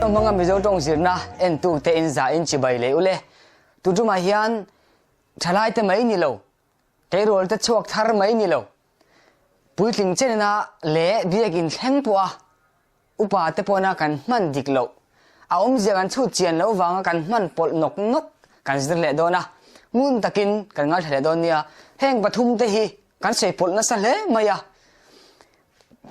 mga mizo tong zirna en tu te in za in chi bai le ule tu tu ma hian thalai te mai ni lo te rol te chuak thar mai ni lo puitling chen na le biakin thleng puwa upa te pona kan man dik lo a je kan chu chian lo wanga kan man pol nok nok kan zir le dona ngun takin kan ngal thale don nia heng pathum te hi kan sei pol na sa le maya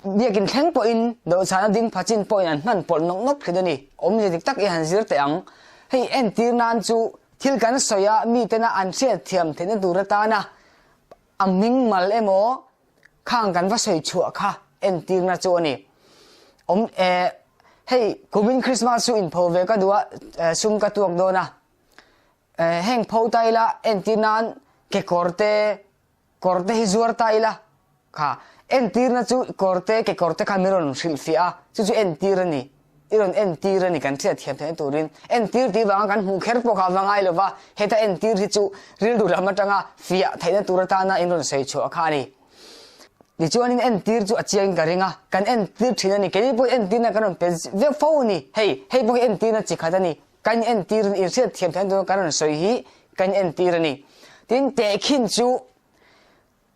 biakin thleng po in do chana ding phachin po in man pol nok nok khidani je dik tak i han zir te ang hei en tir nan chu thil kan soya mi te na an se thiam the na durata na aming mal emo khang kan va soi chua kha en tir na chu ani hei kubin Christmas su in pho ve ka duwa sum ka tuak do na heng pho tai la en tir nan ke korte hi zuar tai la kha en tir na chu korte kamiron silfia chu en tir ani iron en tir ani kan thia thiam the turin en tir ti wang kan hu kher po kha wangai lova heta en tir hi chu ril du lama tanga fia thaina turata na inron sei chu kha ni ni chuanin en tir chu achiang garinga kan en tir thina ni kei po en tir na kan pe ve fo ni hei po en tir na chi khadani kan en tir ni irse thiam the do kan soi hi kan en tir ni tin te khin chu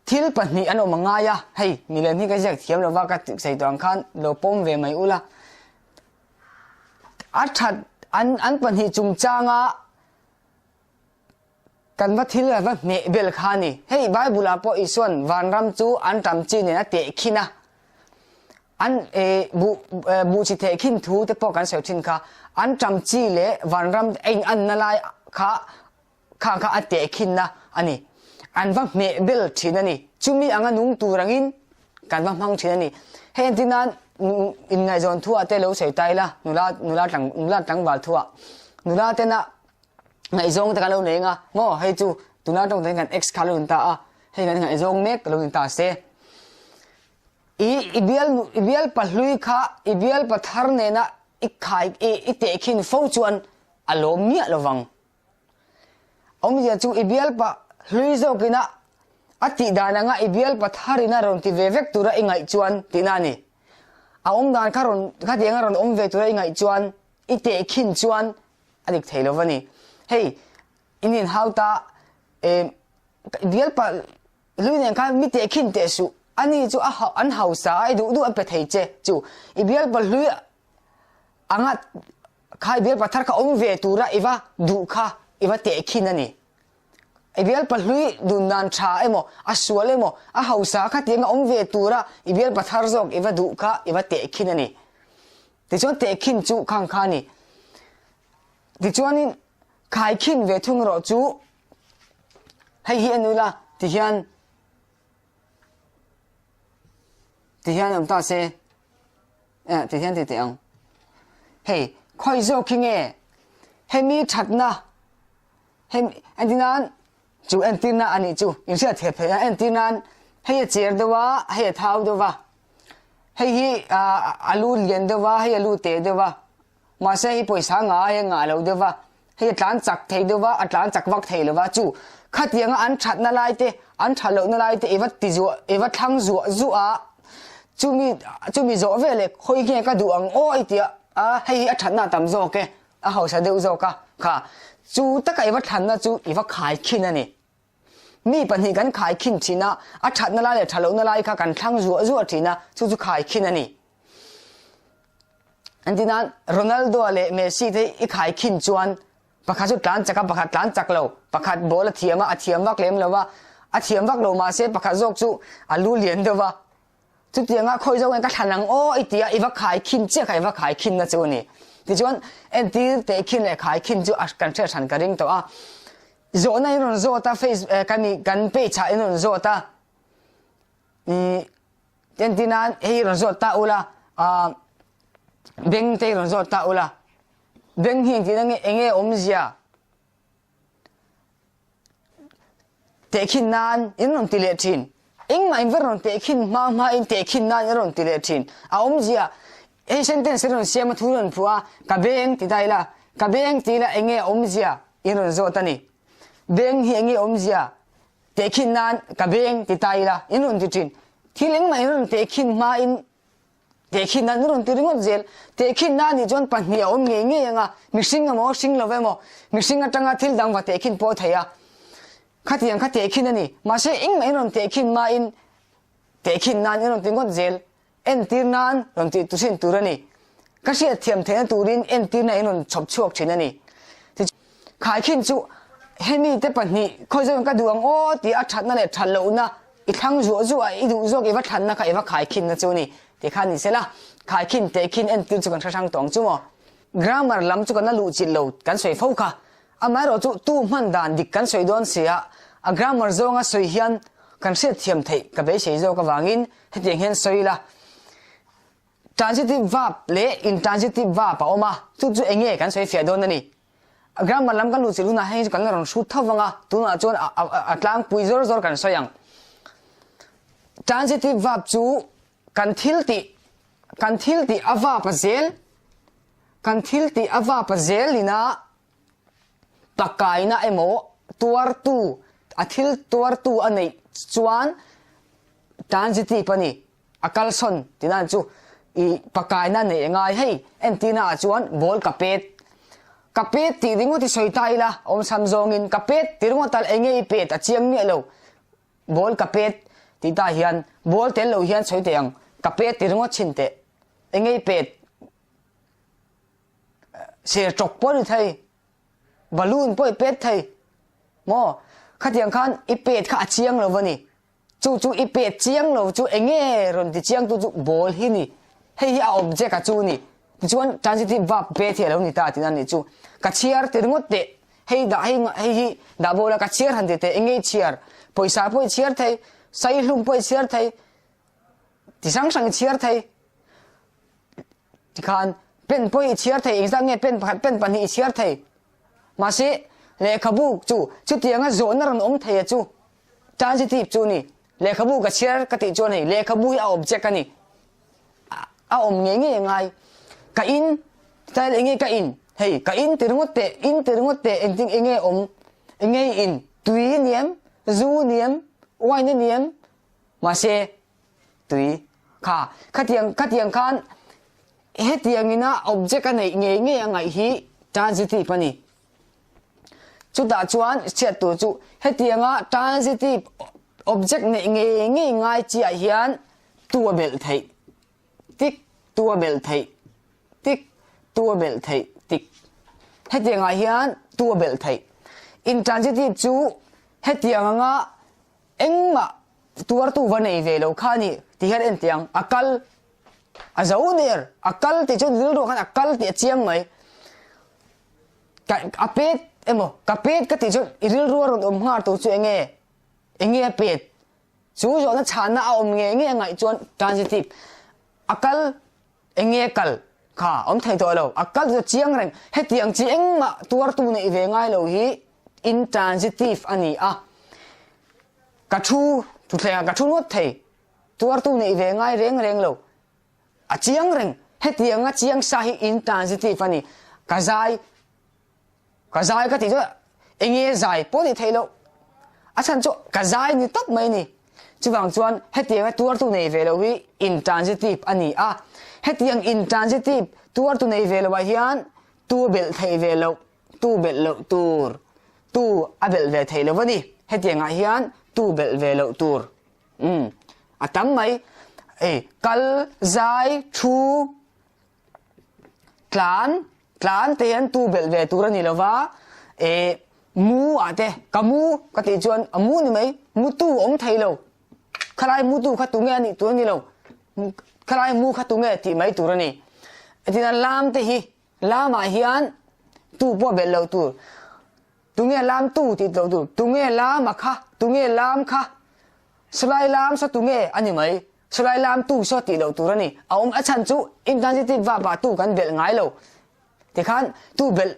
thil pani ano mangaya hei milen hi ka jak thiam lo wa ka sei tong khan lo pom ve mai ula athat an pani chung changa kan va thil va me bel khani hei bible apo ison vanram chu an tam chi ne na te khina an bu chi te khin thu te po kan seu thin kha an tam chi le vanram ein an na lai kha ate khin na ani an va me bel thina ni chumi anga nung turangin kan va mang thina ni hen tinan in ngai zon thu ate lo sei tai la nula tang wal thu nula te na ngai zong ta lo nei nga ngo hei chu tuna tong ten kan ex khalun ta a hei kan ngai zong mek lo ta se ibial pahlui kha ibial pathar ne na ikhai te khin fo chuan alomia lowang je chu ibial pa hlui zo kina ati dana nga ibial patharina ron ti vevek tura ingai chuan tinani dan karon kha denga ron ve tura ingai chuan ite khin chuan adik theilovani hei inin hauta dial pa luinen ka mi te khin te su ani chu an hausa ai du ape thei che chu ibial pa lui anga khai bial pathar ka ve tura iwa du kha iwa te khin ani ibial pa lui dunan tha emo asual emo a hausa kha tenga ve tura ibial pathar zok iwa du kha iwa te khin ani ti chon te khin chu khang khani ti chonin khai khin ve thung ro chu hei hi anula ti hian am ta se ti hian ti ang hei khoi zo khinge hemi thatna hem andinan chu antina ani chu insia the phe antinan hei cher dewa hei thau dewa hei hi alu lien dewa hei alu te dewa ma se hi poisa nga lo dewa hei tlan chak thei dewa atlan chak wak thei lewa chu khatianga an that na lai te an thalo na lai te ewa ti zu ewa thang zu a chumi zo vele khoi ke ka du ang oi tia a hei a that na tam zo ke a hausa deu zo ka kha chu ta kai wa than na chu iwa khai khin ani mi pani kan khai khin thina a that na lai le thalo na lai kha kan thang zu thina chu khai khin ani andinan Ronaldo ale Messi te I khai khin chuan pakhat chu tlan chaka pakhat tlan chaklo pakhat bol thiama a thiam wak lem lowa a thiam wak lo ma se pakhat jok chu alu lien dewa chu tianga khoi zo ka thanang o itia iwa khai khin che khai wa khai khin na chu ni ti chuan en ti te khin le khai khin chu kan che than ka ring to a zo na ron zo ta face kan pe cha ron zo ta ten tinan hei ron zo ta ula beng te ron zo ta ula beng hiang ti nang enge omzia te khin nan in ron ti le thin ing ma in veron te khin ma in te khin nan ron ti le thin a omzia e sentence ron siam thuron phua ka beng ti dai la ka beng ti la enge omzia in ron zo ta ni beng hi enge omzia te khin nan ka beng ti tai la in ron ti thin thileng ma in ron te khin ma in te khin nan ron ti ringot zel te khin na ni jon pan ni om nge nge nga mixing mo sing lo ve mo mixing atanga thil dang wa te khin po thaya khatiang kha te khin ani ma se ing mai ron te khin ma in te khin nan ron ti ngot zel en tir nan ron ti tu sin turani ka sia thiam the turin en tir na ron chop chuak thinani khai khin chu hemi te pan ni khoi jong ka duang o ti a that na le thal lo na i thang zo zo a i du zo ke va than na ka e va khai khin na chu ni te khan ni sela khai khin te khin en tir chu kan thang tong chu mo grammar lam chu kan na lu chi lo kan soi phau kha ama ro chu tu man dan dik kan soi don sia a grammar zonga soi hian kan se thiam thei ka be sei zo ka wangin hetiang hen soi la transitive verb le intransitive verb pa oma chu chu enge kan soi fia don ani grammar lam kan lu chi lu na hei kan ron su thawanga tu na chon atlang pui zor zor kan soyang transitive verb chu kan thil ti ava pa zel ina pakai na emo tuar tu athil tuar tu anei chuan transitive pani akal son tinan chu i pakai na nei ngai hei entina chuan bol kapet ti ringo ti soitai la om samjong in kapet ti ringo tal engei pet achiang mi lo bol kapet ti ta hian bol tel lo hian soi teang kapet ti ringo chinte engei pet se chok pon thai balloon poi pet thai mo khatiang khan i pet kha achiang lo wani chu i pet chiang lo chu enge ron ti chiang tu chu bol hi ni hei a object a chu ni chuan transitive verb pet hi lo ni ta tin ani chu ka chiar ti ringot te hei da bola ka chiar han te engei chiar poisa poi chiar thai sai hlum poi chiar thai ti sang chiar thai ti khan pen poi chiar thai exam nge pen pan hi chiar thai ma se le khabu chu tianga zona ron om thai chu transitive chu ni le khabu ka chiar ka ti chu nei le khabu a object ani a om nge ngai ka in ta le nge ka in hei ka in tirngot te ending enge om enge in tui niam zu niam wai ne niam ma se tui kha khatiang khan hetiang ina object anei nge ngai hi transitive ani chu da chuan chet tu chu hetianga transitive object ne nge ngai chi a hian tua bel thei tik tua bel thei tik tua bel thei tik hetianga hian tua bel thei intransitive chu hetianga engma tuar tu vanei ve lo khani ti her en tiang akal azau ner akal ti chu dil ro khan akal ti chiang mai ka apet emo kapet ka ti chu iril ro ro om ngar tu chu enge pet chu zo na chana a om nge ngai chuan transitive akal enge kal kha om thai to lo akal zo chiang reng hetiang chi engma tuar tu nei ve ngai lo hi intransitive ani a ka thu tu thea ka thu not thei tuar tu nei ve ngai reng lo a chiang reng hetiang a chiang sa hi intransitive ani ka zai ka ti zo enge zai po ni thei lo a chan chu ka zai ni top mai ni chuwang chuan hetiang tuar tu nei ve lo hi intransitive ani a hetiang intransitive tuar tu nei ve lo hian tu bel thei ve lo tu bel lo tur tu a bel ve thei lo wani hetiang a hian tu bel ve lo tur atam mai kal zai thu tlan te hian tu bel ve tur ani lo wa mu ate kamu ka ti chuan amu ni mai mu tu om thei lo khalai mu tu kha tu nge ani tu ni lo khalai mu kha tu nge ti mai tur ani atina lam te hi lama hian tu po bel lo tur tu nge lam tu ti lo tur tu nge lam kha tu nge lam kha slai lam sa tu nge ani mai slai lam tu so ti lo tur ani aum a chan chu intransitive va ba tu kan bel ngai lo ti khan tu bel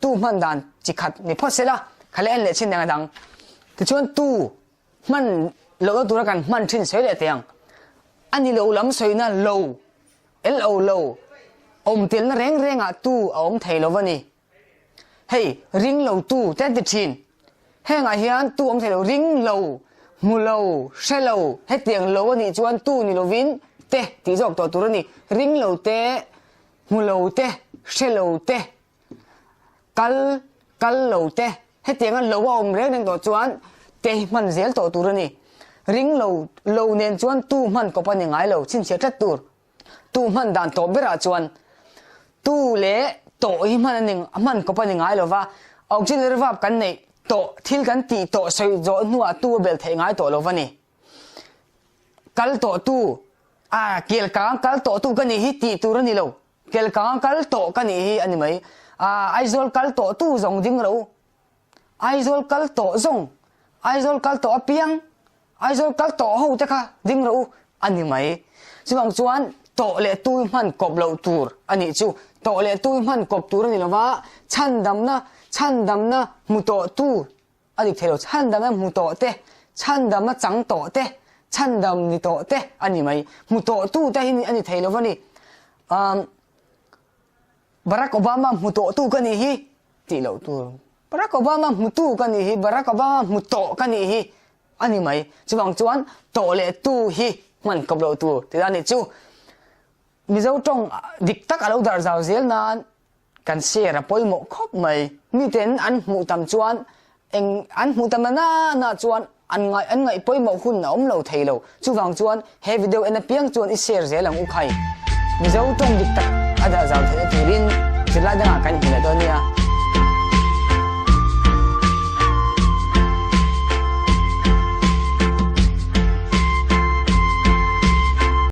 tu man dan chi khat ni phosela khale en le chin dang dang ti chuan tu man lo tur kan man thin sei le tiang ani lo lam soi na lo lo om tel na reng a tu om thei lo wani hei ring lo tu ten ti thin henga hian tu om thei lo ring lo mu lo she lo he tiang lo ani chuan tu ni lo win te ti jok to turani ring lo te mu lo te she lo te kal lo te he tiang lo wa om reng to chuan te man zel to turani ring lo nen chuan tu man ko pani ngai lo chin che tat tur tu man dan to bera chuan tu le to hi man ning man ko pani ngai lo wa auxiliary verb kan nei to thil kan ti to soi zo nuwa tu bel thei ngai to lo wani kal to tu kel kang kal to tu kan hi ti turani lo kel kang kal to kan hi ani mai aizol kal to tu zong ding lo aizol kal to zong aizol kal to piang aizol kal to ho te kha ding lo ani mai chuang chuan to le tu man kop lo tur ani chu to le tu man kop tur ani lo wa chan dam na mu to tu ani thelo chan dam na mu to te chan dam na chang to te chan dam ni to te ani mai mu to tu te hi ani thelo wani Barack Obama mu to tu kan hi ti lo tu Barack Obama mu tu kan hi Barack Obama mu to kan hi ani mai chuang chuan to le tu hi man kop lo tu ti ani chu mi zo tong dik tak alo dar zaw zel nan kan share poi mo khop mai mi ten an mu tam chuan eng an mu tam na chuan an ngai poi mo hun na om lo theilo chuwang chuan he video en a piang chuan I share zelang u khai mi zo tong dik tak ada zaw the turin tilai da kan hina do nia